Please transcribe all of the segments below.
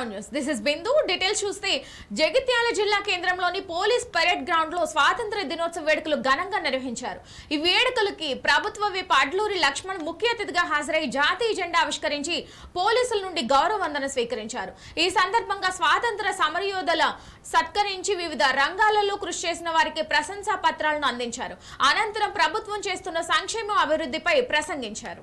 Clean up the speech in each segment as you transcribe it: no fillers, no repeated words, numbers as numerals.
Now News. This is Bindu. Details చూస్తే జగిత్యాల జిల్లా కేంద్రంలోని పోలీస్ పరేడ్ గ్రౌండ్ లో స్వాతంత్ర దినోత్సవ వేడుకలు ఘనంగా నిర్వహించారు. ఈ వేడుకలకి ప్రభుత్వ విప్ అడ్లూరి లక్ష్మణ్ ముఖ్య అతిథిగా హాజరై జాతీయ జెండా ఆవిష్కరించి పోలీసుల నుండి గౌరవ వందన స్వీకరించారు. ఈ సందర్భంగా స్వాతంత్ర సమరయోధుల సత్కరించి వివిధ రంగాలలో కృషి చేసిన వారికి ప్రశంసా పత్రాలను అందించారు. అనంతరం ప్రభుత్వం చేస్తున్న సంక్షేమ అభివృద్ధిపై ప్రసంగించారు.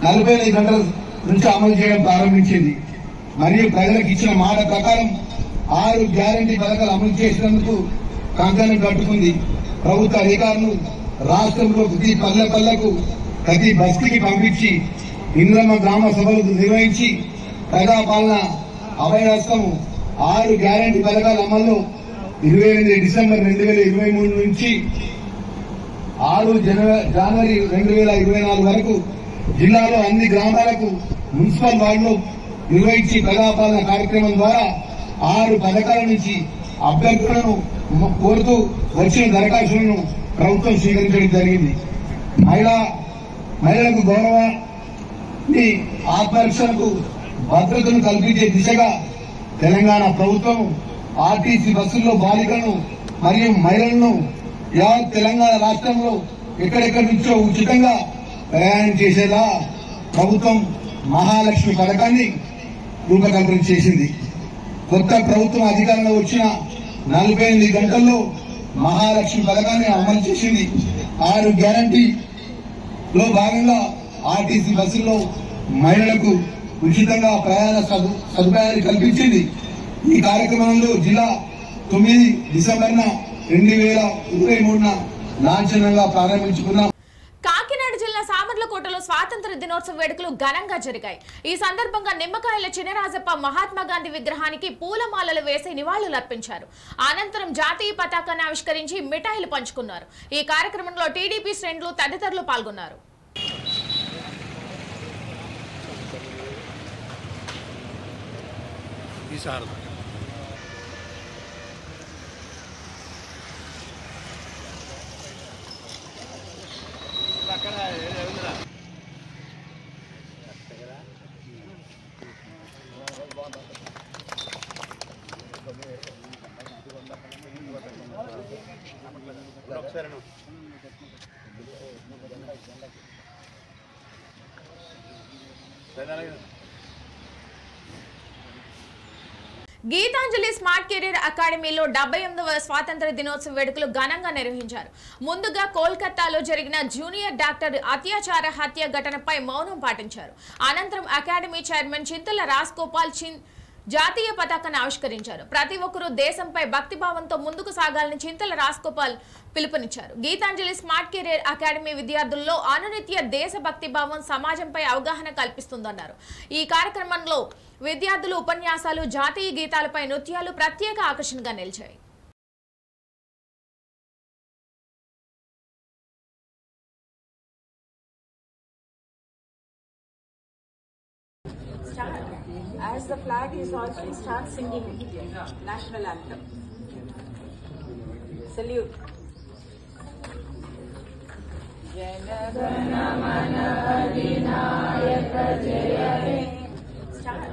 నలభై గంటల నుంచి అమలు చేయడం ప్రారంభించింది. మరియు ప్రజలకు ఇచ్చిన మాట ప్రకారం 6 గ్యారంటీ పథకాలు అమలు చేసినందుకు కంకణం కట్టుకుంది. ప్రభుత్వ అధికారులు రాష్ట్రంలో ప్రతి పల్లెకు ప్రతి బస్తీకి పంపించి ఇంద్రమ్మ గ్రామ సభలు నిర్వహించి ప్రజాపాలన అభయహస్తం 6 గ్యారంటీ పథకాల అమల్లో 28 డిసెంబర్ 2023 నుంచి 6 జనవరి 2024 వరకు జిల్లాలో అన్ని గ్రామాలకు మున్సిపల్ వార్డులో నిర్వహించి ప్రజాపాలన కార్యక్రమం ద్వారా 6 పథకాల నుంచి అభ్యర్థులను కోరుతూ వచ్చిన దరఖాస్తులను ప్రభుత్వం స్వీకరించడం జరిగింది. మహిళలకు గౌరవాన్ని ఆత్మరక్షణకు భద్రతను కల్పించే దిశగా తెలంగాణ ప్రభుత్వం ఆర్టీసీ బస్సుల్లో బాలికలను మరియు మహిళలను యావత్ తెలంగాణ రాష్ట్రంలో ఎక్కడెక్కడి నుంచో ఉచితంగా ప్రయాణం చేసేలా ప్రభుత్వం మహాలక్ష్మి పథకాన్ని రూపకల్పన చేసింది. కొత్త ప్రభుత్వం అధికారంలో వచ్చిన 48 గంటల్లో మహాలక్ష్మి పథకాన్ని అమలు చేసింది. 6 గ్యారంటీలో భాగంగా ఆర్టీసీ బస్సుల్లో మహిళలకు ఉచితంగా ప్రయాణ సదుపాయాన్ని కల్పించింది. ఈ కార్యక్రమంలో జిల్లా 9 డిసెంబర్ 2023 లాంఛనంగా ప్రారంభించుకున్నాం. కాకినాడ జిల్లా సామర్లకోటలో స్వాతంత్ర దినోత్సవ వేడుకలు ఘనంగా జరిగాయి. ఈ సందర్భంగా నిమ్మకాయల చినరాజప్ప మహాత్మా గాంధీ విగ్రహానికి పూలమాలలు వేసి నివాళులర్పించారు. అనంతరం జాతీయ పతాకాన్ని ఆవిష్కరించి మిఠాయిలు పంచుకున్నారు. ఈ కార్యక్రమంలో టీడీపీ శ్రేణులు తదితరులు పాల్గొన్నారు. గీతాంజలి స్మార్ట్ కెరీర్ అకాడమీలో 78వ స్వాతంత్ర దినోత్సవ వేడుకలు ఘనంగా నిర్వహించారు. ముందుగా కోల్కతాలో జరిగిన జూనియర్ డాక్టర్ అత్యాచార హత్య ఘటనపై మౌనం పాటించారు. అనంతరం అకాడమీ చైర్మన్ చింతల రాజ్ గోపాల్ జాతీయ పతాకాన్ని ఆవిష్కరించారు. ప్రతి ఒక్కరూ దేశంపై భక్తిభావంతో ముందుకు సాగాలని చింతల రాజ్ గోపాల్ పిలుపునిచ్చారు. గీతాంజలి స్మార్ట్ కెరీర్ అకాడమీ విద్యార్థుల్లో అనునిత్య దేశభక్తి భావం సమాజంపై అవగాహన కల్పిస్తుందన్నారు. ఈ కార్యక్రమంలో విద్యార్థులు ఉపన్యాసాలు, జాతీయ గీతాలపై నృత్యాలు ప్రత్యేక ఆకర్షణగా నిలిచాయి. As the flag is also start singing national anthem. Salute. Jana Gana Mana Adinayaka Jaya He. Start.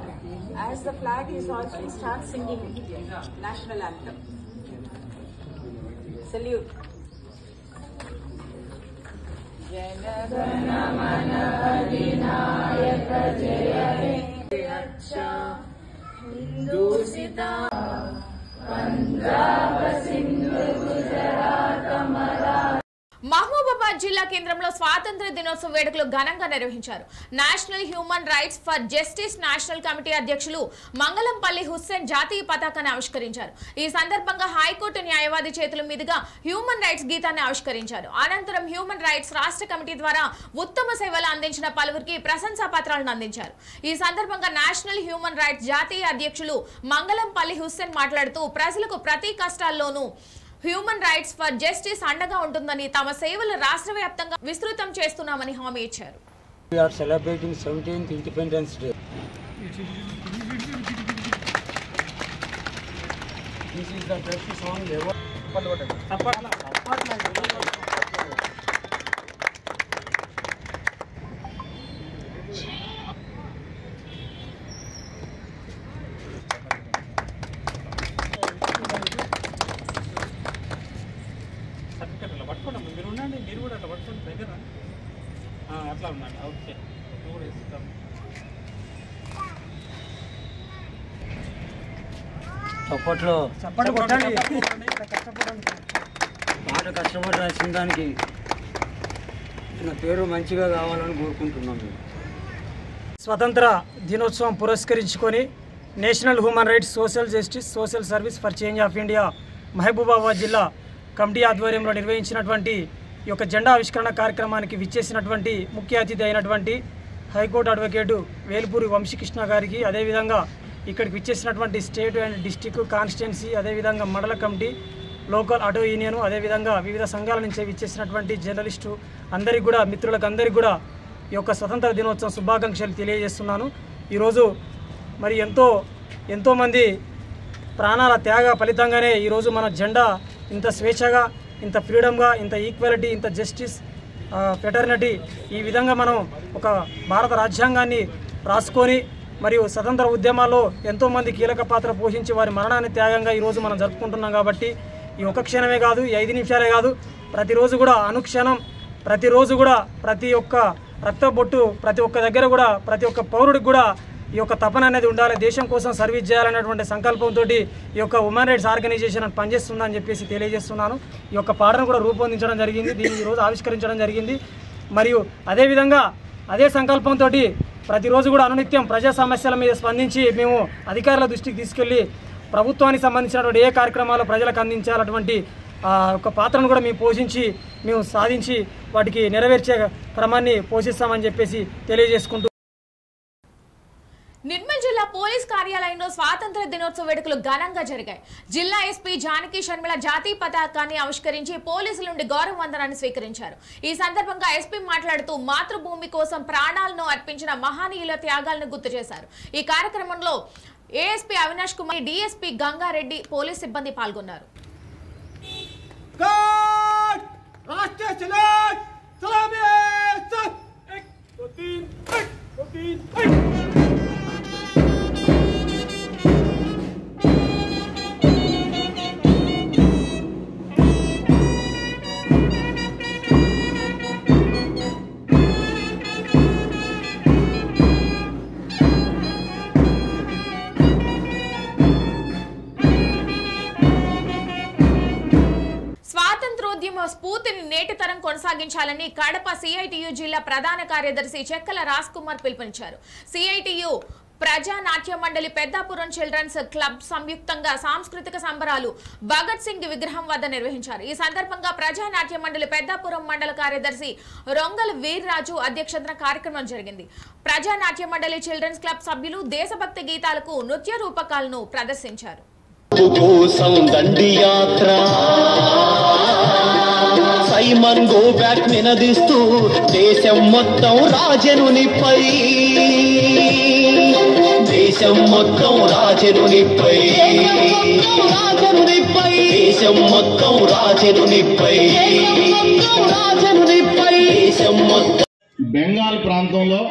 As the flag is also start singing national anthem. Salute. Jana Gana Mana अधिनायक जय हे अच्छा हिंदुसिता पंजाब सिंधु गुजरात मराठा మహబూబాబాద్ జిల్లా కేంద్రంలో స్వాతంత్ర దినోత్సవ వేడుకలు ఘనంగా నిర్వహించారు. National human rights for justice national committee అధ్యక్షులు మంగళంపల్లి హుస్సేన్ జాతీయ పతాకాన్ని ఆవిష్కరించారు. ఈ సందర్భంగా హైకోర్టు న్యాయవాది చేతుల మీదుగా హ్యూమన్ రైట్స్ గీతాన్ని ఆవిష్కరించారు. అనంతరం హ్యూమన్ రైట్స్ రాష్ట్ర కమిటీ ద్వారా ఉత్తమ సేవలు అందించిన పలువురికి ప్రశంసా పత్రాలను అందించారు. ఈ సందర్భంగా నేషనల్ హ్యూమన్ రైట్స్ జాతీయ అధ్యక్షులు మంగళంపల్లి హుస్సేన్ మాట్లాడుతూ ప్రజలకు ప్రతి కష్టాల్లోనూ హ్యూమన్ రైట్స్ ఫర్ జస్టిస్ అండగా ఉంటుందని, తమ సేవలు రాష్ట్ర వ్యాప్తంగా విస్తృతం చేస్తున్నామని హామీ ఇచ్చారు. We are celebrating 17th Independence Day. This is the best song ever. అట్లా ఉండండి. ఓకే, చప్పట్లో పాట కష్టపడి రాసిన దానికి నా పేరు మంచిగా కావాలని కోరుకుంటున్నాను. స్వతంత్ర దినోత్సవం పురస్కరించుకొని national human rights social justice social service for change of India Mahabubabad జిల్లా కమిటీ ఆధ్వర్యంలో నిర్వహించినటువంటి ఈ యొక్క జెండా ఆవిష్కరణ కార్యక్రమానికి విచ్చేసినటువంటి ముఖ్య అతిథి అయినటువంటి హైకోర్టు అడ్వకేటు వేల్పూరి వంశీకృష్ణ గారికి, అదేవిధంగా ఇక్కడికి విచ్చేసినటువంటి స్టేట్ అండ్ డిస్టిక్ కాన్స్టిట్యున్సీ, అదేవిధంగా మండల కమిటీ, లోకల్ ఆటో యూనియన్, అదేవిధంగా వివిధ సంఘాల నుంచి విచ్చేసినటువంటి జర్నలిస్టు అందరికీ కూడా, మిత్రులకు అందరికీ కూడా ఈ యొక్క స్వతంత్ర దినోత్సవం శుభాకాంక్షలు తెలియజేస్తున్నాను. ఈరోజు మరి ఎంతోమంది ప్రాణాల త్యాగ ఫలితంగానే ఈరోజు మన జెండా ఇంత స్వేచ్ఛగా, ఇంత ఫ్రీడమ్గా, ఇంత ఈక్వాలిటీ, ఇంత జస్టిస్, ఫెటర్నిటీ, ఈ విధంగా మనం ఒక భారత రాజ్యాంగాన్ని రాసుకొని మరియు స్వతంత్ర ఉద్యమాల్లో ఎంతోమంది కీలక పాత్ర పోషించి వారి మరణాన్ని త్యాగంగా ఈరోజు మనం జరుపుకుంటున్నాం. కాబట్టి ఈ ఒక్క క్షణమే కాదు, ఈ 5 నిమిషాలే కాదు, ప్రతిరోజు కూడా అనుక్షణం, ప్రతిరోజు కూడా ప్రతి ఒక్క రక్తబొట్టు, ప్రతి ఒక్క దగ్గర కూడా, ప్రతి ఒక్క పౌరుడికి కూడా ఈ యొక్క తపన అనేది ఉండాలి. దేశం కోసం సర్వీస్ చేయాలనేటువంటి సంకల్పంతో ఈ యొక్క హ్యూమన్ రైట్స్ ఆర్గనైజేషన్ పనిచేస్తుందని చెప్పేసి తెలియజేస్తున్నాను. ఈ యొక్క పాటను కూడా రూపొందించడం జరిగింది, దీన్ని ఈరోజు ఆవిష్కరించడం జరిగింది. మరియు అదేవిధంగా అదే సంకల్పంతో ప్రతిరోజు కూడా అనునిత్యం ప్రజా సమస్యల మీద స్పందించి మేము అధికారుల దృష్టికి తీసుకెళ్లి ప్రభుత్వానికి సంబంధించినటువంటి ఏ కార్యక్రమాలు ప్రజలకు అందించాలటువంటి ఒక పాత్రను కూడా మేము పోషించి, మేము సాధించి వాటికి నెరవేర్చే క్రమాన్ని పోషిస్తామని చెప్పేసి తెలియజేసుకుంటూ, నిర్మల్ జిల్లా పోలీస్ కార్యాలయంలో స్వాతంత్ర దినోత్సవ వేడుకలు ఘనంగా జరిగాయి. జిల్లా ఎస్పీ జానకి శర్మిల జాతీయ పతాకాన్ని ఆవిష్కరించి పోలీసుల నుండి గౌరవ వందనాన్ని స్వీకరించారు. ఈ సందర్భంగా ఎస్పీ మాట్లాడుతూ మాతృభూమి కోసం ప్రాణాలను అర్పించిన మహనీయుల త్యాగాలను గుర్తు చేశారు. ఈ కార్యక్రమంలో ASP Avinash Kumar, DSP Gangareddy, police సిబ్బంది పాల్గొన్నారు. స్వాతంత్రోద్యమ స్ఫూర్తిని నేటి తరం కొనసాగించాలని కడప సిఐటియు జిల్లా ప్రధాన కార్యదర్శి చెక్కల రాజ్ కుమార్ పిలుపునిచ్చారు. సిఐటియు ప్రజా నాట్య మండలి పెద్దాపురం చిల్డ్రన్స్ క్లబ్ సంయుక్తంగా సాంస్కృతిక సంబరాలు భగత్ సింగ్ విగ్రహం వద్ద నిర్వహించారు. ఈ సందర్భంగా ప్రజా నాట్య మండలి పెద్దాపురం మండల కార్యదర్శి రొంగల్ వీర్రాజు అధ్యక్షతన కార్యక్రమం జరిగింది. ప్రజా నాట్య మండలి చిల్డ్రన్స్ క్లబ్ సభ్యులు దేశభక్తి గీతాలకు నృత్య రూపకాలను ప్రదర్శించారు. సైమన్ గో బ్యాక్ నినదిస్తూ దేశం మొత్తం రాజనునిపై, దేశం మొత్తం రాజనునిపై, దేశం మొత్తం రాజనునిపై, దేశం మొత్తం. బెంగాల్ ప్రాంతంలో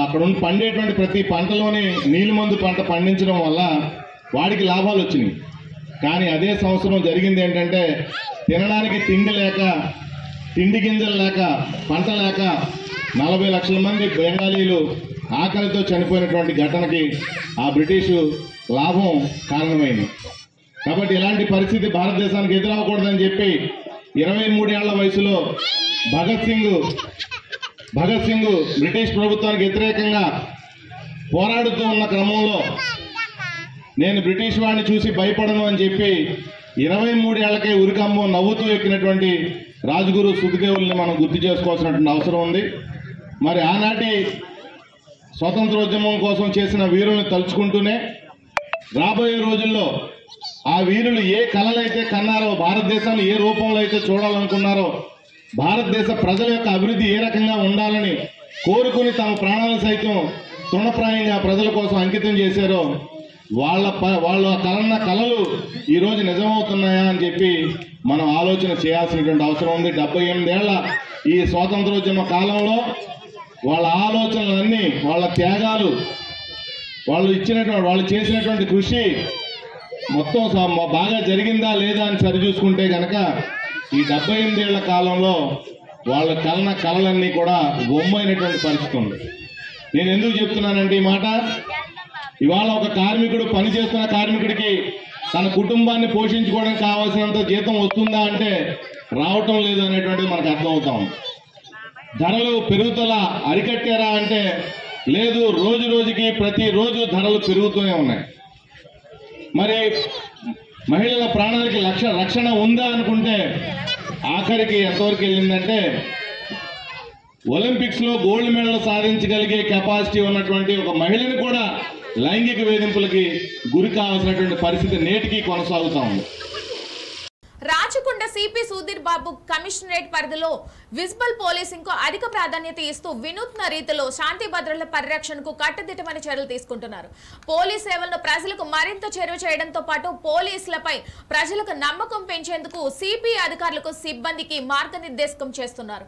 అక్కడ పండేటువంటి ప్రతి పంటలోని నీలి మందు పంట పండించడం వల్ల వాడికి లాభాలు వచ్చినాయి. కానీ అదే సంవత్సరం జరిగింది ఏంటంటే తినడానికి తిండి లేక తిండి గింజలు లేక, పంట లేక 40 లక్షల మంది బెంగాలీలు ఆకలితో చనిపోయినటువంటి ఘటనకి ఆ బ్రిటిషు లాభం కారణమైంది. కాబట్టి ఇలాంటి పరిస్థితి భారతదేశానికి ఎదురవ్వకూడదని చెప్పి 23 ఏళ్ల వయసులో భగత్ సింగ్ బ్రిటిష్ ప్రభుత్వానికి వ్యతిరేకంగా పోరాడుతూ ఉన్న క్రమంలో నేను బ్రిటిష్ వాడిని చూసి భయపడను అని చెప్పి 23 ఏళ్లకే ఉరికంబం నవ్వుతూ ఎక్కినటువంటి రాజగురు సుఖదేవుల్ని మనం గుర్తు చేసుకోవాల్సినటువంటి అవసరం ఉంది. మరి ఆనాటి స్వాతంత్రోద్యమం కోసం చేసిన వీరుల్ని తలుచుకుంటూనే రాబోయే రోజుల్లో ఆ వీరులు ఏ కలలైతే కన్నారో, భారతదేశాన్ని ఏ రూపంలో అయితే చూడాలనుకున్నారో, భారతదేశ ప్రజల యొక్క అభివృద్ధి ఏ రకంగా ఉండాలని కోరుకుని తమ ప్రాణాలు సైతం తృణప్రాయంగా ప్రజల కోసం అంకితం చేశారో, వాళ్ళ కలన్న కలలు ఈరోజు నిజమవుతున్నాయా అని చెప్పి మనం ఆలోచన చేయాల్సినటువంటి అవసరం ఉంది. 78 ఏళ్ల ఈ స్వాతంత్రోద్యమ కాలంలో వాళ్ళ ఆలోచనలన్నీ, వాళ్ళ త్యాగాలు, వాళ్ళు చేసినటువంటి కృషి మొత్తం బాగా జరిగిందా లేదా అని సరిచూసుకుంటే కనుక ఈ 78 ఏళ్ల కాలంలో వాళ్ళ కలన కలలన్నీ కూడా బొమ్మైనటువంటి పరిస్థితి ఉంది. నేను ఎందుకు చెప్తున్నానంటే ఈ మాట, ఇవాళ ఒక కార్మికుడు, పనిచేస్తున్న కార్మికుడికి తన కుటుంబాన్ని పోషించుకోవడానికి కావాల్సినంత జీతం వస్తుందా అంటే రావటం లేదు అనేటువంటిది మనకు అర్థమవుతాం. ధరలు పెరుగుదల అరికట్టారా అంటే లేదు, రోజు రోజుకి ప్రతిరోజు ధరలు పెరుగుతూనే ఉన్నాయి. మరి మహిళల ప్రాణాలకి రక్షణ ఉందా అనుకుంటే ఆఖరికి ఎంతవరకు వెళ్ళిందంటే ఒలింపిక్స్ లో గోల్డ్ మెడల్ సాధించగలిగే కెపాసిటీ ఉన్నటువంటి ఒక మహిళని కూడా లైంగిక వేధింపులకి గురి కావాల్సినటువంటి పరిస్థితి నేటికి కొనసాగుతా ఉంది. రాచకొండ సిపి సుధీర్ బాబు కమిషనరేట్ పరిధిలో విజిబుల్ పోలీసింగ్ కు అధిక ప్రాధాన్యత ఇస్తూ వినూత్న రీతిలో శాంతి భద్రతల పరిరక్షణకు కట్టుదిట్టమైన చర్యలు తీసుకుంటున్నారు. పోలీస్ సేవలను ప్రజలకు మరింత చేరువ చేయడంతో పాటు పోలీసులపై ప్రజలకు నమ్మకం పెంచేందుకు సిపి అధికారులకు, సిబ్బందికి మార్గనిర్దేశకం చేస్తున్నారు.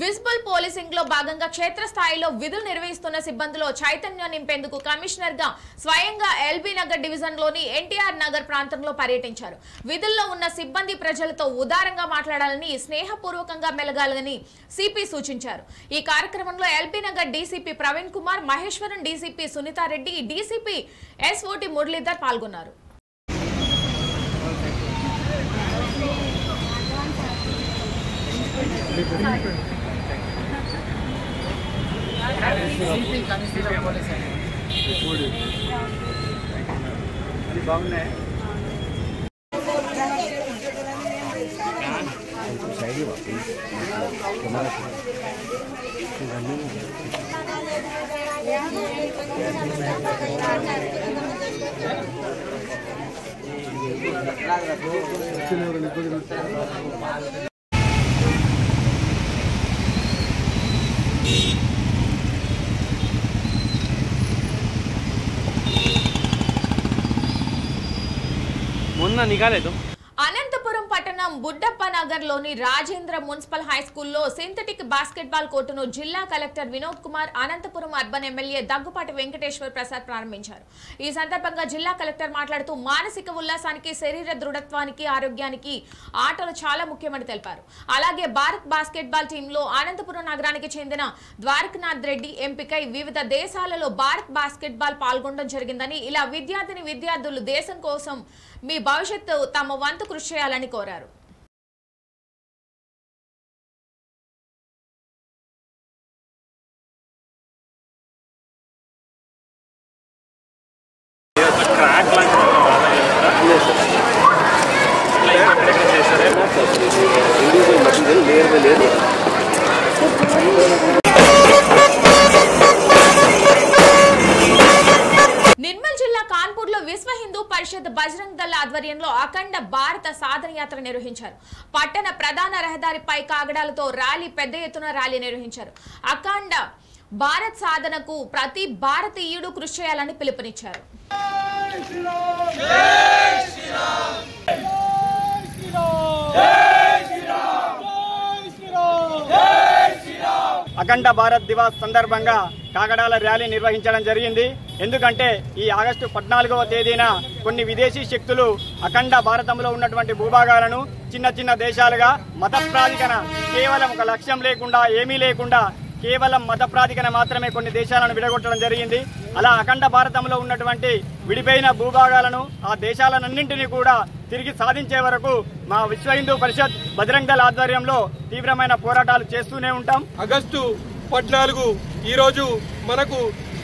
విజిబుల్ పోలీసింగ్ లో భాగంగా క్షేత్రస్థాయిలో విధులు నిర్వహిస్తున్న సిబ్బందిలో చైతన్యం నింపేందుకు కమిషనర్ గా స్వయంగా ఎల్బీ నగర్ డివిజన్ లోని ఎన్టీఆర్ నగర్ ప్రాంతంలో పర్యటించారు. విధుల్లో ఉన్న సిబ్బంది ప్రజలతో ఉదారంగా మాట్లాడాలని, స్నేహపూర్వకంగా మెలగాలని సిపి సూచించారు. ఈ కార్యక్రమంలో LB Nagar DCP Praveen Kumar, Maheshwaram DCP Sunitha Reddy, DCP SOT Muralidhar పాల్గొన్నారు. బాగున్నాయి. మొన్న నిఘాలేదు. అనంతపురం పట్టణం బుడ్డప్ప నగర్ లోని రాజేంద్ర మున్సిపల్ హై స్కూల్లో సింథటిక్ బాస్కెట్బాల్ కోర్టును జిల్లా collector Vinod Kumar, Anantapuram urban MLA Daggupati Venkateshwar Prasad ప్రారంభించారు. ఈ సందర్భంగా జిల్లా కలెక్టర్ మాట్లాడుతూ మానసిక ఉల్లాసానికి, శరీర దృఢత్వానికి, ఆరోగ్యానికి ఆటలు చాలా ముఖ్యమని తెలిపారు. అలాగే భారత్ బాస్కెట్బాల్ టీంలో అనంతపురం నగరానికి చెందిన ద్వారకనాథ్ రెడ్డి ఎంపికై వివిధ దేశాలలో భారత్ బాస్కెట్బాల్ పాల్గొనడం జరిగిందని, ఇలా విద్యార్థులు దేశం కోసం మీ భవిష్యత్తు తమ వంతు కృషి చేయాలని కోరారు. నిర్మల్ జిల్లా కాన్పూర్ లో విశ్వ హిందూ పరిషత్ బజరంగ్ దళ ఆధ్వర్యంలో అఖండ భారత సాధన యాత్ర నిర్వహించారు. పట్టణ ప్రధాన రహదారిపై కాగడాలతో ర్యాలీ, పెద్ద ఎత్తున ర్యాలీ నిర్వహించారు. అఖండ భారత్ సాధనకు ప్రతి భారతీయుడు కృషి చేయాలని పిలుపునిచ్చారు. అఖండ భారత్ దివాస్ సందర్భంగా కాగడాల ర్యాలీ నిర్వహించడం జరిగింది. ఎందుకంటే ఈ ఆగస్టు 14వ తేదీన కొన్ని విదేశీ శక్తులు అఖండ భారతంలో ఉన్నటువంటి భూభాగాలను చిన్న చిన్న దేశాలుగా మత ప్రాతిపదికన కేవలం ఒక లక్ష్యం లేకుండా ఏమీ లేకుండా కేవలం మత ప్రాతిపదికన మాత్రమే కొన్ని దేశాలను విడగొట్టడం జరిగింది. అలా అఖండ భారతంలో ఉన్నటువంటి విడిపోయిన భూభాగాలను ఆ దేశాలన్నింటినీ కూడా తిరిగి సాధించే వరకు మా విశ్వ హిందూ పరిషత్ బజరంగ్ దళ్ ఆధ్వర్యంలో తీవ్రమైన పోరాటాలు చేస్తూనే ఉంటాం. ఆగస్టు 14 ఈరోజు మనకు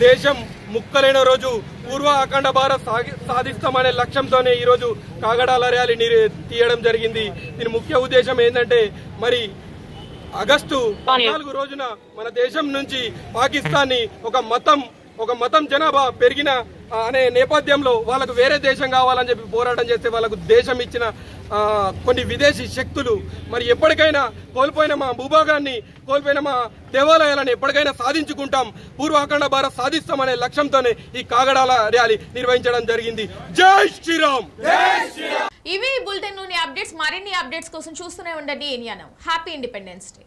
దేశం ముక్కలైన రోజు. పూర్వ అఖండ భారత్ సాధిస్తామనే లక్ష్యంతోనే ఈరోజు కాగడాల ర్యాలీ తీయడం జరిగింది. దీని ముఖ్య ఉద్దేశం ఏంటంటే మరి ఆగస్టు 14 రోజున మన దేశం నుంచి పాకిస్తాన్ని ఒక మతం జనాభా పెరిగిన అనే నేపథ్యంలో వాళ్ళకు వేరే దేశం కావాలని చెప్పి పోరాటం చేస్తే వాళ్ళకు దేశం ఇచ్చిన కొన్ని విదేశీ శక్తులు మరి ఎప్పటికైనా కోల్పోయిన మా భూభాగాన్ని కోల్పోయిన మా దేవాలయాలను ఎప్పటికైనా సాధించుకుంటాం, పూర్వ అఖండ భారత్ సాధిస్తామనే లక్ష్యంతోనే ఈ కాగడాల ర్యాలీ నిర్వహించడం జరిగింది. జై శ్రీరామ్. ఇవి ఈ బులెటిన్ లోని అప్డేట్స్. మరిన్ని అప్డేట్స్ కోసం చూస్తూనే ఉండండి India now. Happy independence day.